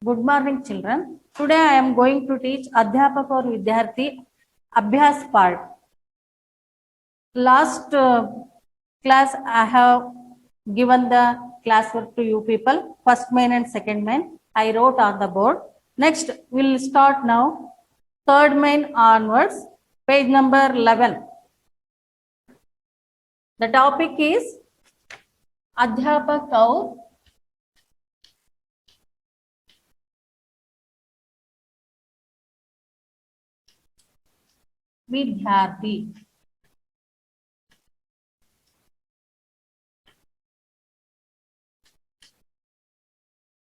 Good morning, children. Today I am going to teach Adhyapak और विद्यार्थी अभ्यास part. Last class I have given the classwork to you people, first main and second main. I wrote on the board. Next we'll start now. Third main onwards, page number 11. The topic is अध्यापक और विद्यार्थी.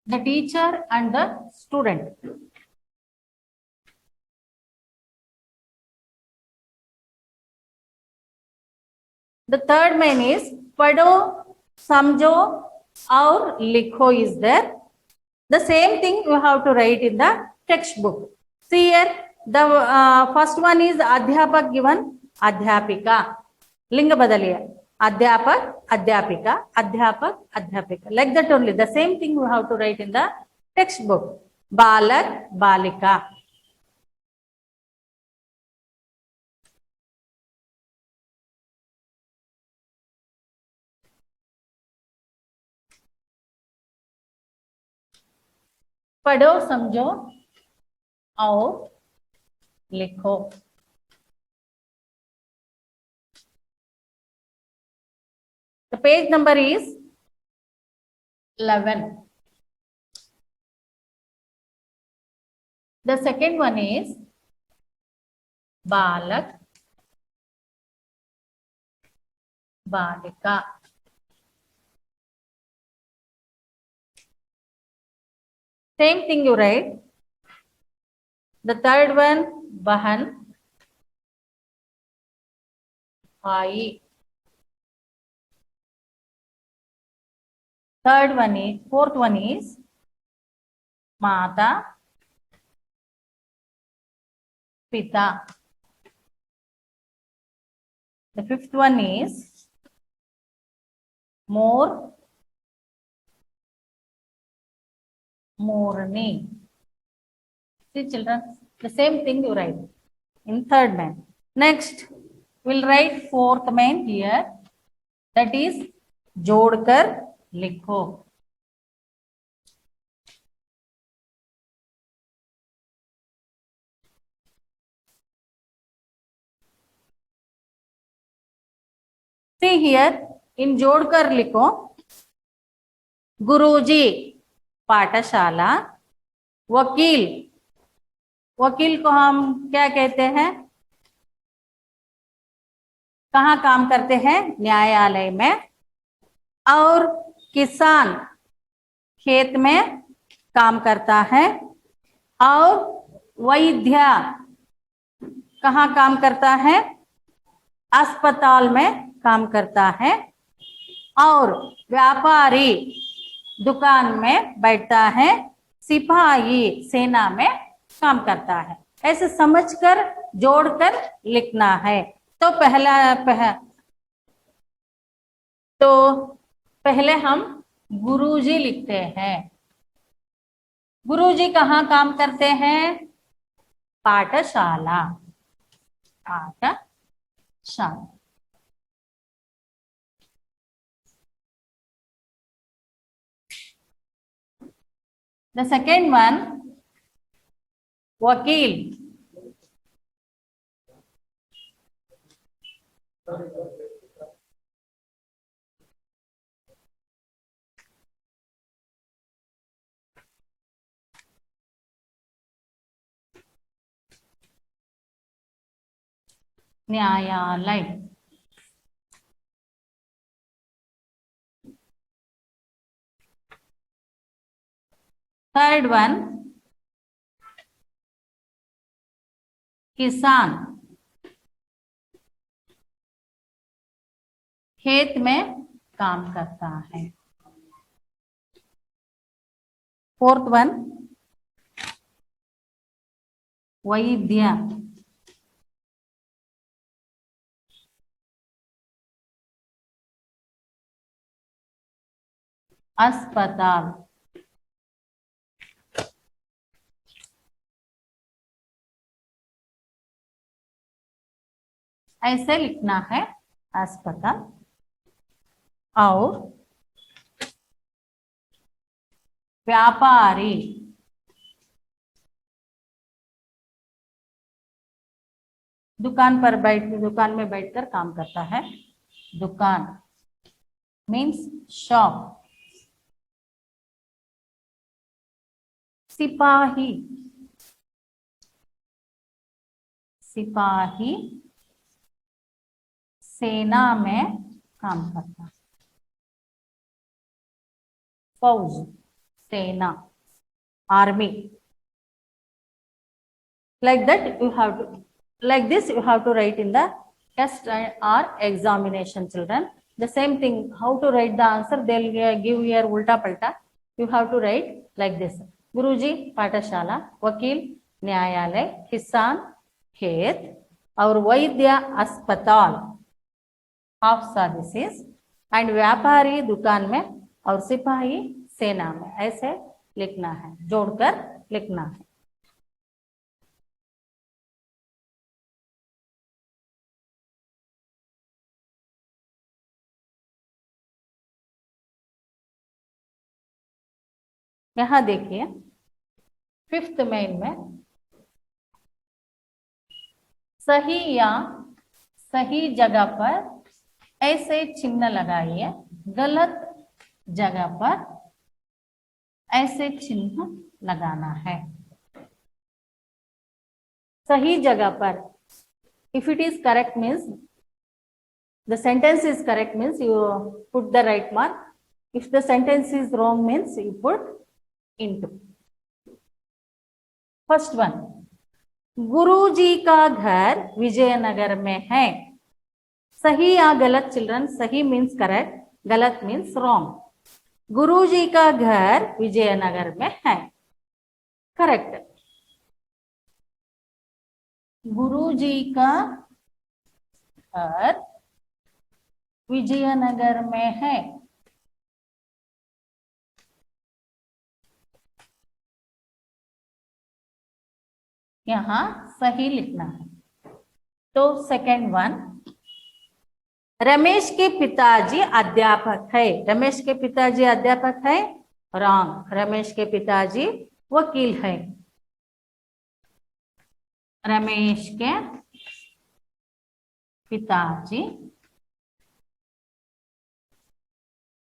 The teacher and the student. The third main is पढ़ो, समझो और लिखो is there. The same thing you have to write in the textbook. See here, the first one is अध्यापक given, अध्यापिका. लिंग बदलिए. अध्यापक, अध्यापिका, अध्यापक, अध्यापिका. Like that only. The same thing you have to write in the textbook. बालक, बालिका. पढ़ो, समझो और लिखो. The page number is 11. The second one is बालक, बालिका. Same thing you write. The third one, बहन, भाई. Fourth one is माता, पिता. The fifth one is more, Morni. See children, the same thing you write in third man. Next, we'll write fourth man here. That is जोड़कर लिखो. See here, in जोड़कर लिखो. गुरुजी, पाठशाला. वकील, वकील को हम क्या कहते हैं? कहाँ काम करते हैं? न्यायालय में. और किसान खेत में काम करता है. और वैद्य कहाँ काम करता है? अस्पताल में काम करता है. और व्यापारी दुकान में बैठता है. सिपाही सेना में काम करता है. ऐसे समझकर जोड़कर लिखना है. तो पहले हम गुरुजी लिखते हैं. गुरुजी कहाँ काम करते हैं? पाठशाला, पाठशाला. The second one, वकील. न्यायालय. थर्ड वन, किसान. खेत में काम करता है. फोर्थ वन, वैद्य. अस्पताल. ऐसे लिखना है अस्पताल। और व्यापारी, दुकान में बैठकर काम करता है। दुकान मीन्स शॉप। सिपाही, सिपाही सेना में काम करता है। फौज, सेना, army. Like that you have to, like this you have to write in the test or examination, children. The same thing, how to write the answer, they'll give here ulta palta. You have to write like this: Guruji पाठशाला, वकील न्यायालय, किसान खेत, और वैद्य अस्पताल हाफसा disease, and व्यापारी दुकान में, और सिपाही सेना में। ऐसे लिखना है, जोड़कर लिखना है। यहां देखिए 5th मेन में सही या सही जगह पर ऐसे चिन्ह लगाइए, गलत जगह पर ऐसे चिन्ह लगाना है। सही जगह पर, if it is correct means the sentence is correct means you put the right mark. If the sentence is wrong means you put into. First one, गुरुजी का घर विजयनगर में है। सही या गलत चिल्ड्रन? सही मीन्स करेक्ट, गलत मीन्स रॉन्ग। गुरुजी का घर विजयनगर में है, करेक्ट। गुरुजी का घर विजयनगर में है। यहां सही लिखना है। तो सेकेंड वन, रमेश के पिताजी अध्यापक है। रमेश के पिताजी अध्यापक है, रॉन्ग। रमेश के पिताजी वकील है। रमेश के पिताजी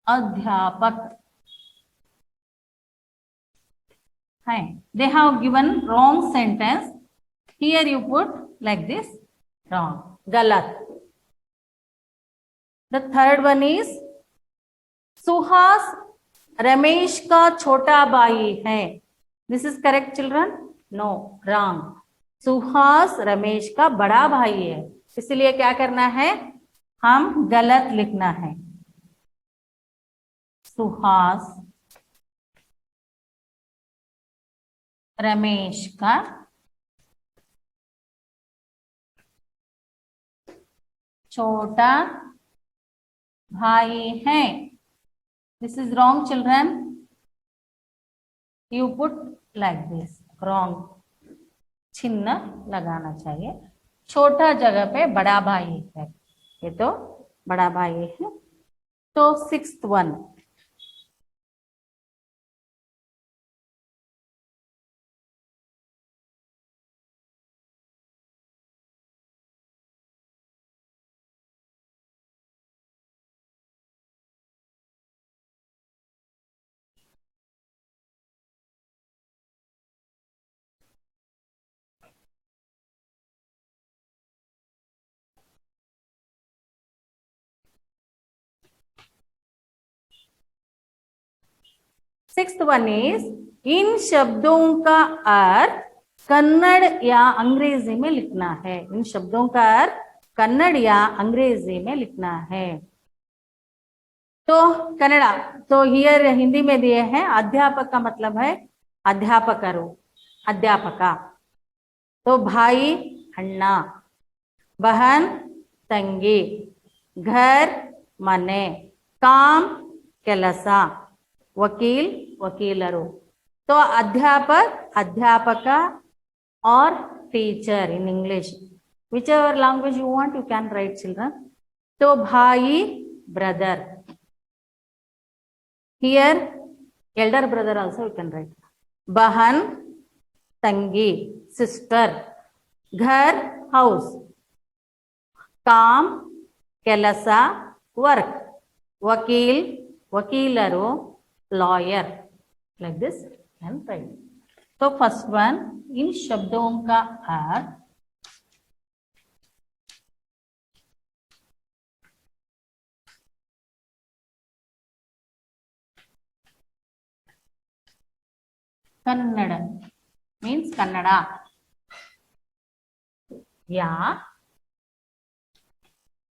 अध्यापक है। They have given wrong sentence. Here you put like this, wrong, गलत। The third one is Suhas Ramesh का छोटा भाई है। This is correct children? No, wrong. Suhas Ramesh का बड़ा भाई है, इसलिए क्या करना है, हम गलत लिखना है। सुहास रमेश का छोटा भाई है। This is wrong children, you put like this, wrong. चिन्ह लगाना चाहिए। छोटा जगह पे बड़ा भाई है, ये तो बड़ा भाई है। तो 6th one, sixth one is in शब्दों का अर्थ कन्नड़ या अंग्रेजी में लिखना है। इन शब्दों का अर्थ कन्नड़ या अंग्रेजी में लिखना है। तो कन्नड़ा, तो हियर हिंदी में दिए हैं। अध्यापक का मतलब है अध्यापकरू, अध्यापका। तो भाई अन्ना, बहन तंगी, घर मने, काम ಕೆಲಸ, वकील वकीलरू। तो अध्यापक अध्यापका और teacher in English. Whichever language you want, you can write, children. So, bhai, brother. Here, elder brother also you can write. Bahan, tangi, sister. Ghar, house. Kam, kelasa, work. Vakil, vakilaru, lawyer. Like this, you can write. So, first one, in शब्दों का अर्थ Kannada means Kannada या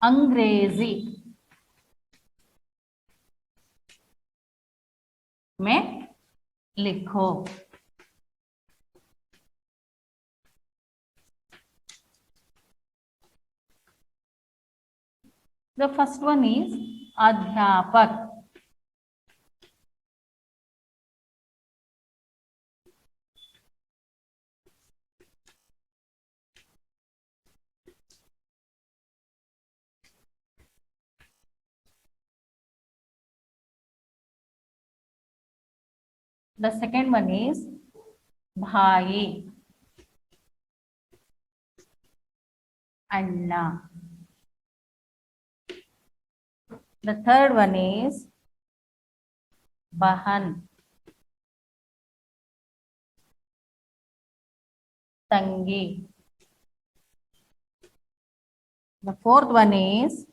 अंग्रेजी में लिखो. The first one is अध्यापक. The second one is भाई, अन्ना. The third one is बहन, तंगी. The fourth one is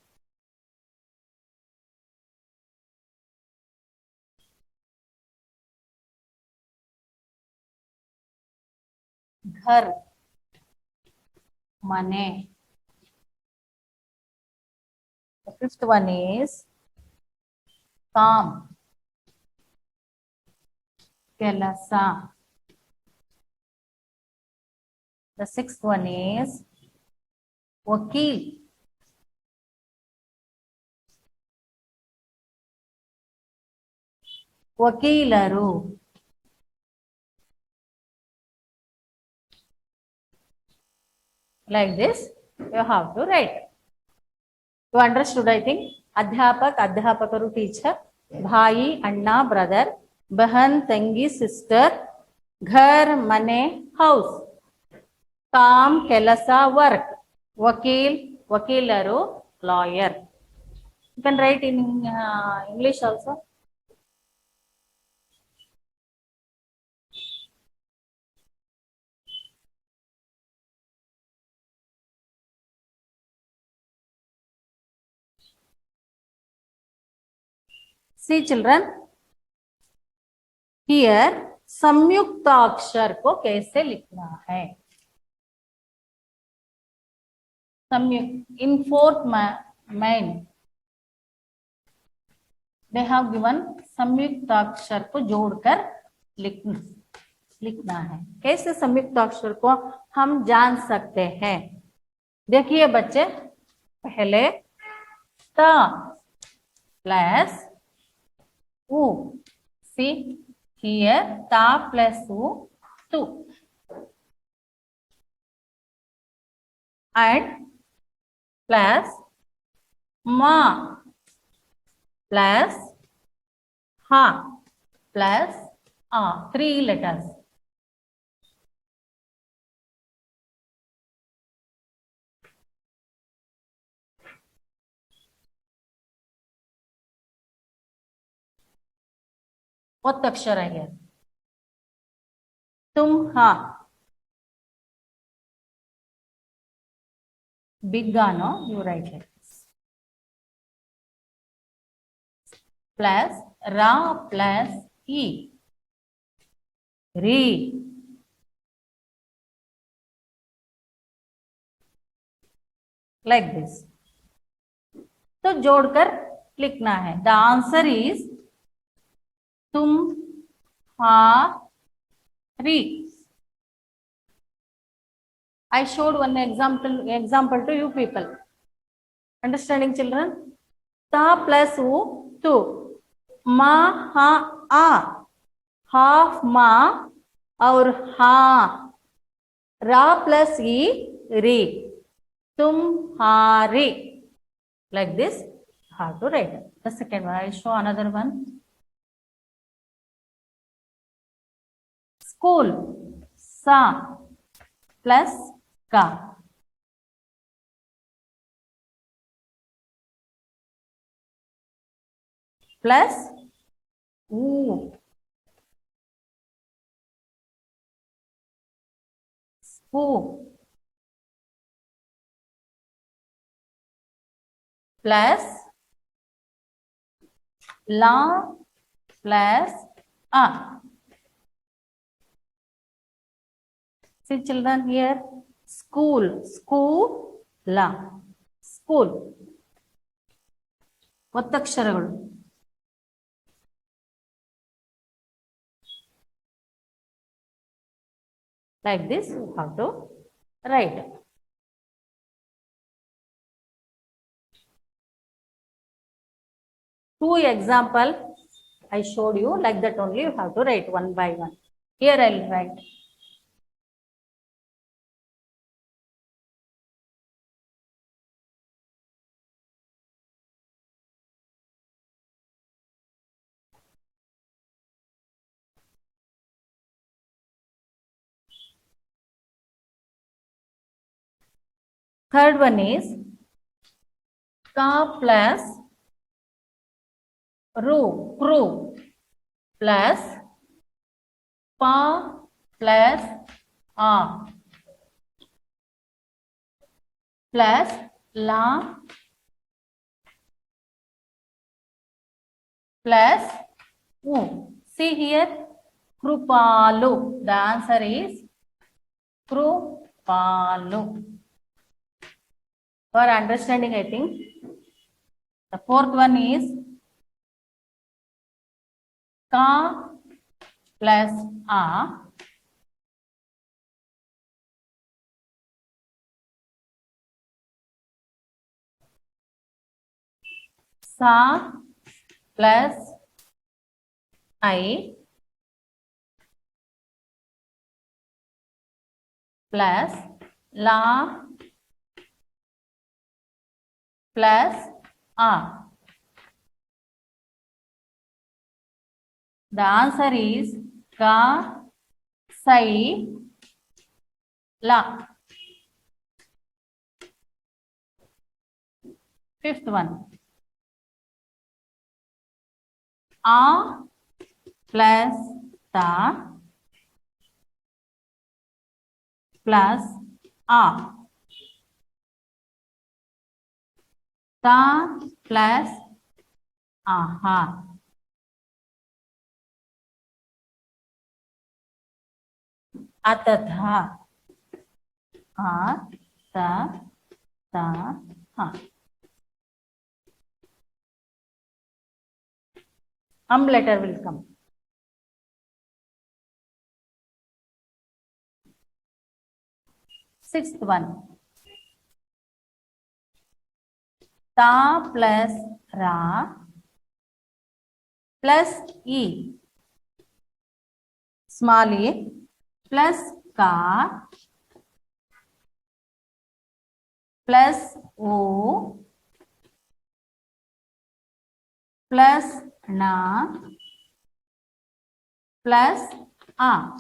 घर, मने. The fifth one is काम, kelasa. The sixth one is wakil, wakilaru. Like this, you have to write. You understood, I think? अध्यापक, अध्यापकरू teacher, भाई, अन्ना brother, बहन, तंगी sister, घर, मने house, काम, ಕೆಲಸ work, वकील, वकीलरू lawyer. You can write in English also. See children, here संयुक्ताक्षर को कैसे लिखना है. संयुक्त, in fourth main they have given संयुक्ताक्षर को जोड़कर लिखना है. कैसे संयुक्ताक्षर को हम जान सकते हैं. देखिए बच्चे, पहले त प्लस उ. See here, ta plus u, tu. And plus ma plus ha plus a. 3 letters. What अक्षर है here? तुम, हा. Big no, you write it. Plus ra plus e. Re. Like this. तो जोड़कर लिखना है. The answer is तुम, हा, री. I showed one example to you people. Understanding children? Ta plus u, tu. Ma, ha, a. Half ma और हा. रा प्लस ई, री. tumhare. Like this, how to write. The second one, I'll show another one. School, sa plus ka. Plus u. Spoo. Plus la plus a. See children here, school, school, la, school. ಒತ್ತಕ್ಷರಗಳು. Like this, how to write. Two example I showed you, like that only you have to write one by one. Here I will write. Third one is ka plus ru, crew, plus pa plus a, plus la plus u. See here, krupalu. The answer is krupalu. For understanding, I think. The fourth one is ka plus a sa plus I plus la plus a. The answer is ka sai la. Fifth one, a plus ta plus a, ta plus aha. Atatha, a ta ta ha. Letter will come. Sixth one, ta plus ra plus e, small e, plus ka plus o plus na plus a.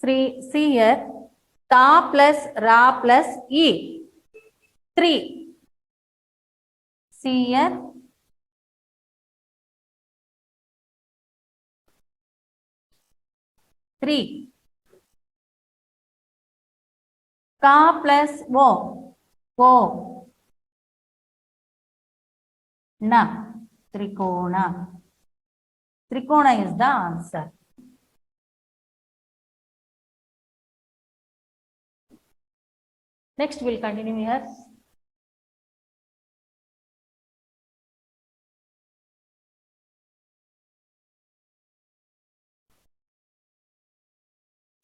See here, ta plus ra plus e. 3. See here. Three. Ka plus wo. Wo. Na. Trikona. Trikona is the answer. Next, we'll continue here.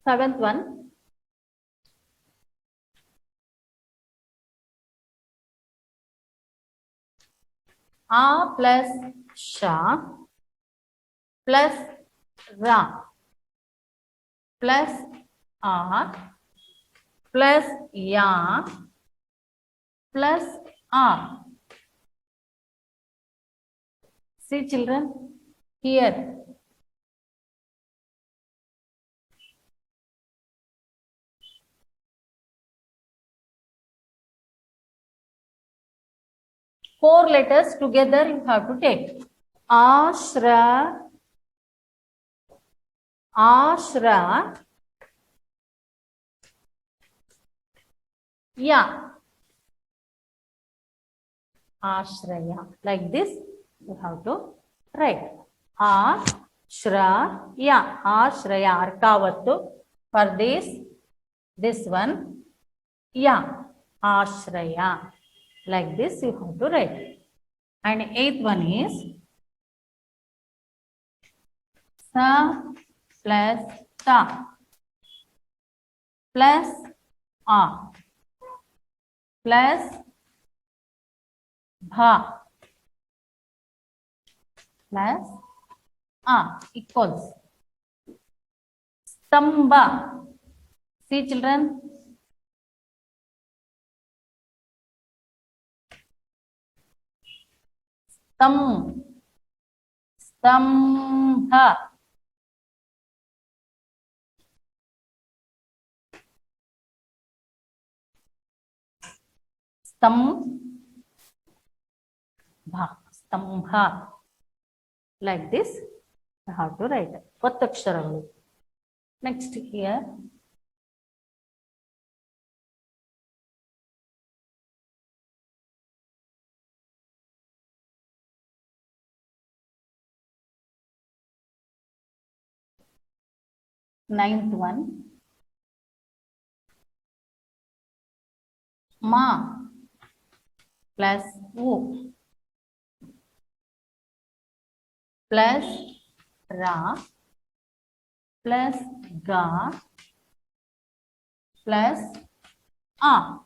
Seventh one. A plus sha plus ra plus R plus ya plus R. See children, here. Four letters together you have to take. Ashra, Ashra, ya. Ashraya. Like this, you have to write. Ashraya. Ashraya. Arkavattu. For this one, ya. Ashraya. Like this, you have to write. And eighth one is sa plus ta plus a plus bha plus a equals stamba. See children, stambha. Stambha. Like this, you have to write. Vattaksharavalu. Next here. Ninth one. Ma plus u plus ra plus ga plus a.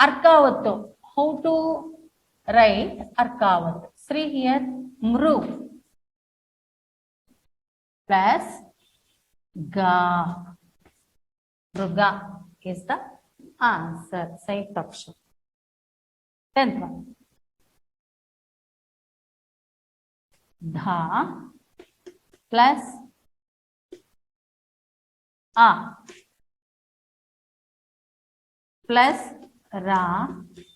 Arkavattu. How to write Arkavattu? See here, mru plus ga. Mruga is the answer. Saint option. 10th one. Dha plus a plus ra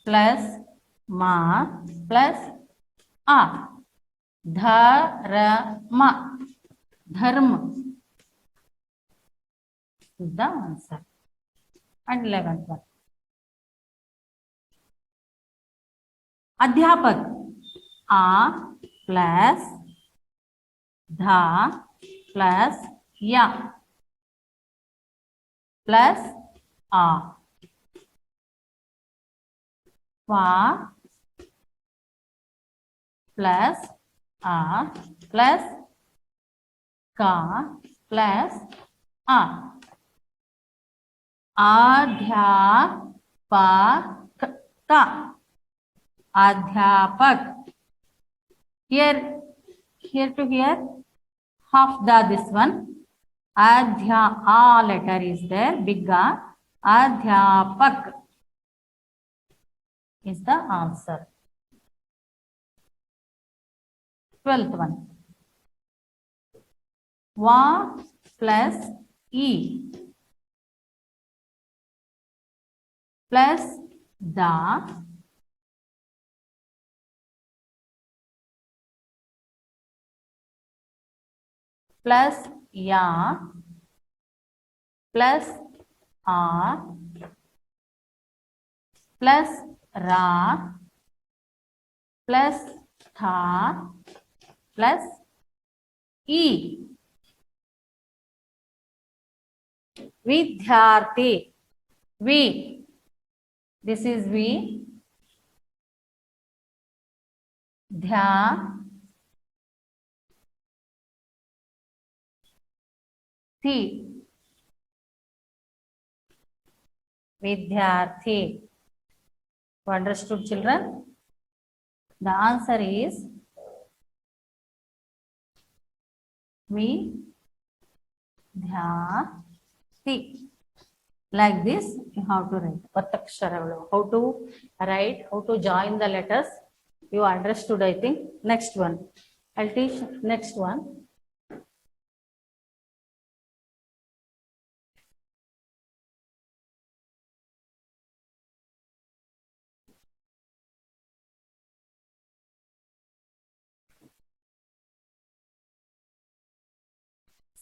plus ma plus a. Dharma. Dharma is the answer. And 11th one. Adhyapak. A plus dha plus ya plus a. Va plus a plus ka plus a. Adhyapaka. Adhyapak. Here to here, half the this one. Adhya, a letter is there, big A. Adhyapak is the answer. 12th one. Va plus e plus da plus ya plus a plus ra plus tha plus e. Vidyarthi. V. This is V. Dhya. Thi. Vidyarthi. You understood, children? The answer is V. ध्याति. Like this, you have to write. Vataksharalu. How to write, how to join the letters. You understood, I think. Next one. I'll teach next one.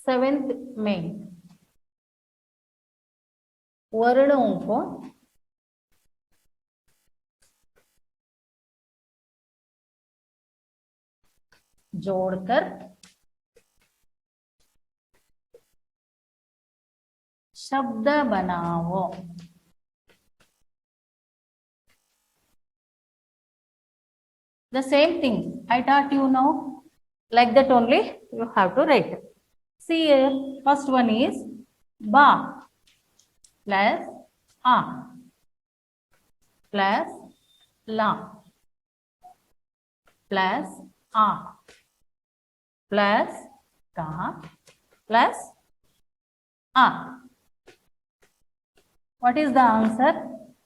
Seventh main. वर्णों को जोड़कर शब्द बनाओ. The same thing I taught you now. Like that only you have to write. See here, first one is ba plus a plus la plus a plus ka plus a. What is the answer?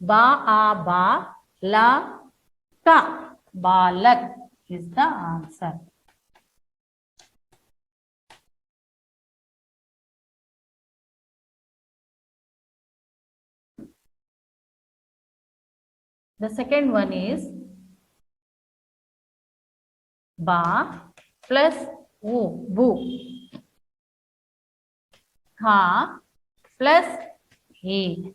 Ba a ba la ka. Balak is the answer. The second one is ba plus u, bu. Kha plus he,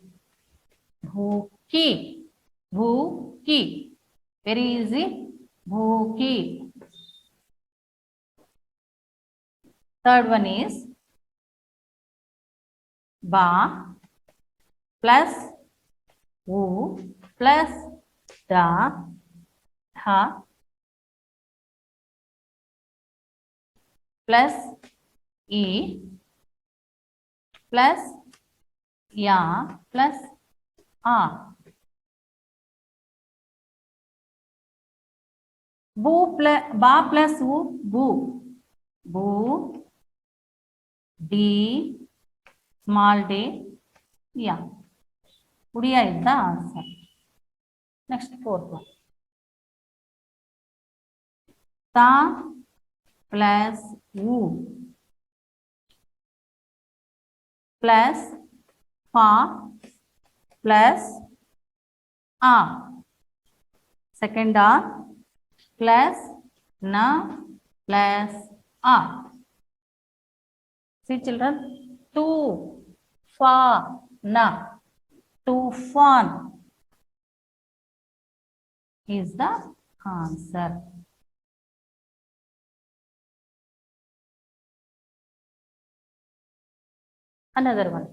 bhuki, bhuki. Very easy, bhuki. Third one is ba plus u plus da, tha plus e plus ya plus a. Bu plus ba plus u, bu. Bu, d, small d, ya. Udiya is the answer. Next, fourth one. Ta plus u plus fa plus a. Second a plus na plus a. See children, tu fa na, tufan is the answer. Another one.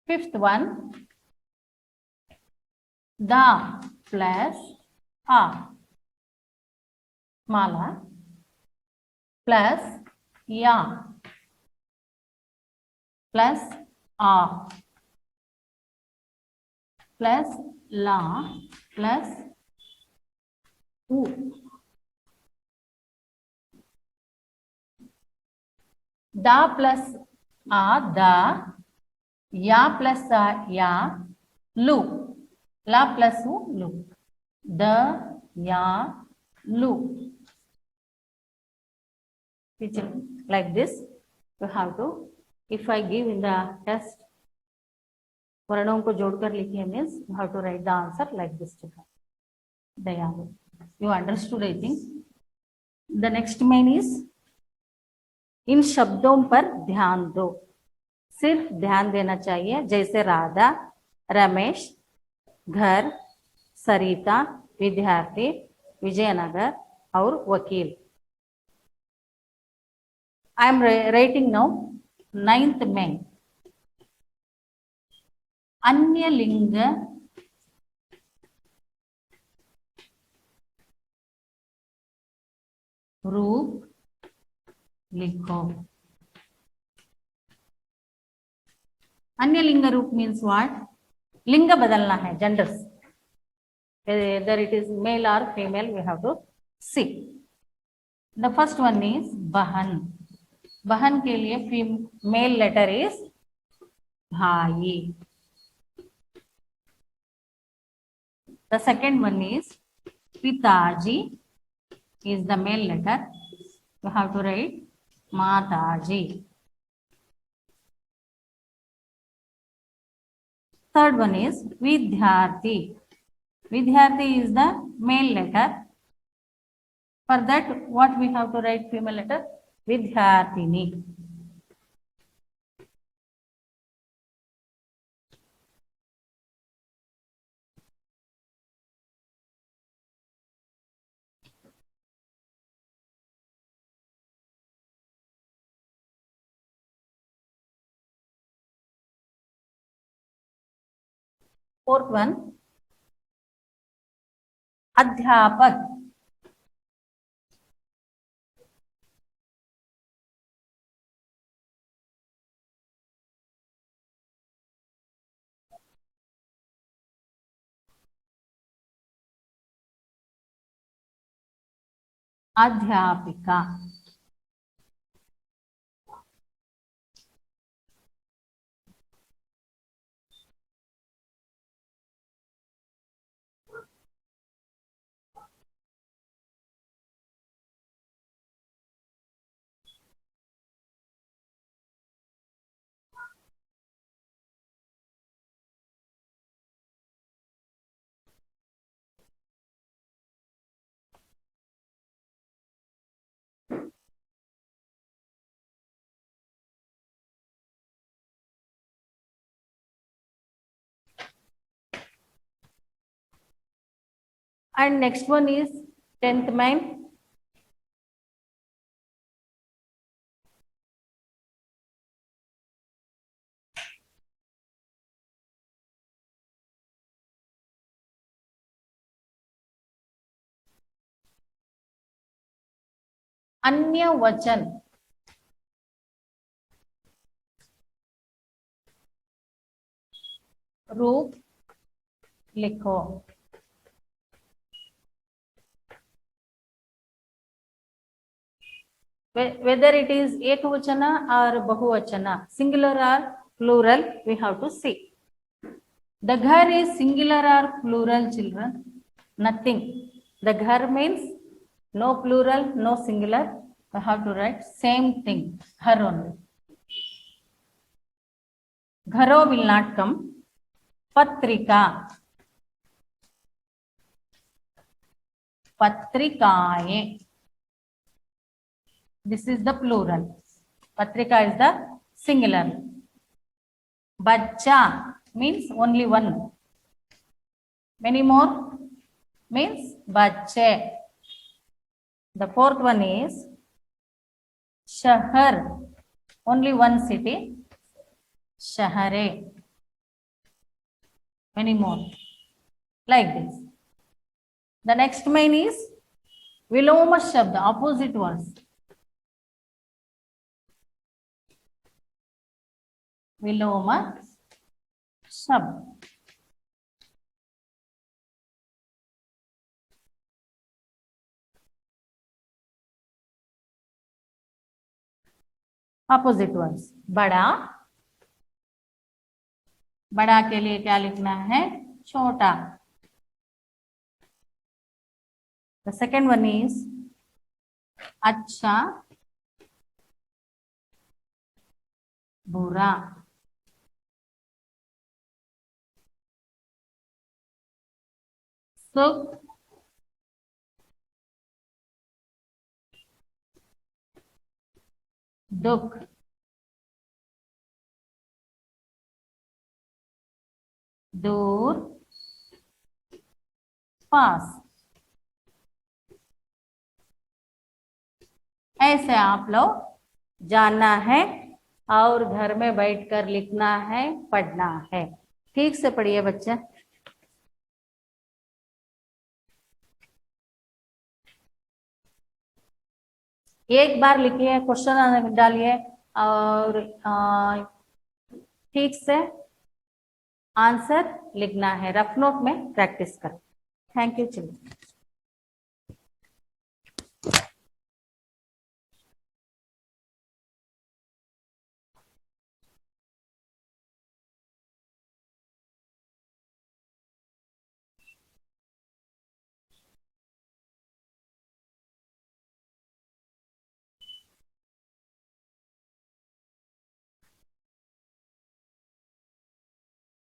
Fifth one, da plus a, mala plus ya plus a plus la plus u. Da plus a, da. Ya plus a, ya. Lu. La plus u, lu. The, ya, lu. Like this, you have to, if I give in the test, वर्णों को जोड़कर लिखिए means you have to write the answer like this. Dayalu. You understood, I think. The next main is इन शब्दों पर ध्यान दो. सिर्फ ध्यान देना चाहिए. जैसे राधा, रमेश, घर, सरिता, विद्यार्थी, विजयनगर और वकील. I am writing now 9th main. अन्य लिंग रूप लिखो. अन्य लिंग रूप मीन्स व्हाट? लिंग बदलना है, genders, whether it is male or female, we have to see. The first one is बहन. बहन के लिए मेल लेटर इज भाई. The second one is पिताजी is the male letter. You have to write माताजी. Third one is विद्यार्थी. विद्यार्थी is the male letter. For that, what we have to write female letter? विद्यार्थिनी. Fourth one, अध्यापक. अध्यापिका. And next one is 10th main. अन्य वचन. रूप लिखो. Whether it is ekvachana or bahuvachana, singular or plural, we have to see. The ghar is singular or plural, children? Nothing. The ghar means no plural, no singular. We have to write same thing, ghar only. Gharo will not come. Patrika. Patrikaye. This is the plural. Patrika is the singular. Bachcha means only one. Many more means bachche. The fourth one is shahar. Only one city. Shahare. Many more. Like this. The next main is viloma shabd, opposite words. Viloma shabd. Opposite words. बड़ा. बड़ा के लिए क्या लिखना है? छोटा. The second one is अच्छा, बुरा. सुख, दुख. दूर, पास. ऐसे आप लोग जानना है और घर में बैठकर लिखना है, पढ़ना है. ठीक से पढ़िए बच्चे. एक बार लिखिए, क्वेश्चन डालिए और ठीक से आंसर लिखना है, रफ नोट में प्रैक्टिस कर। Thank you children.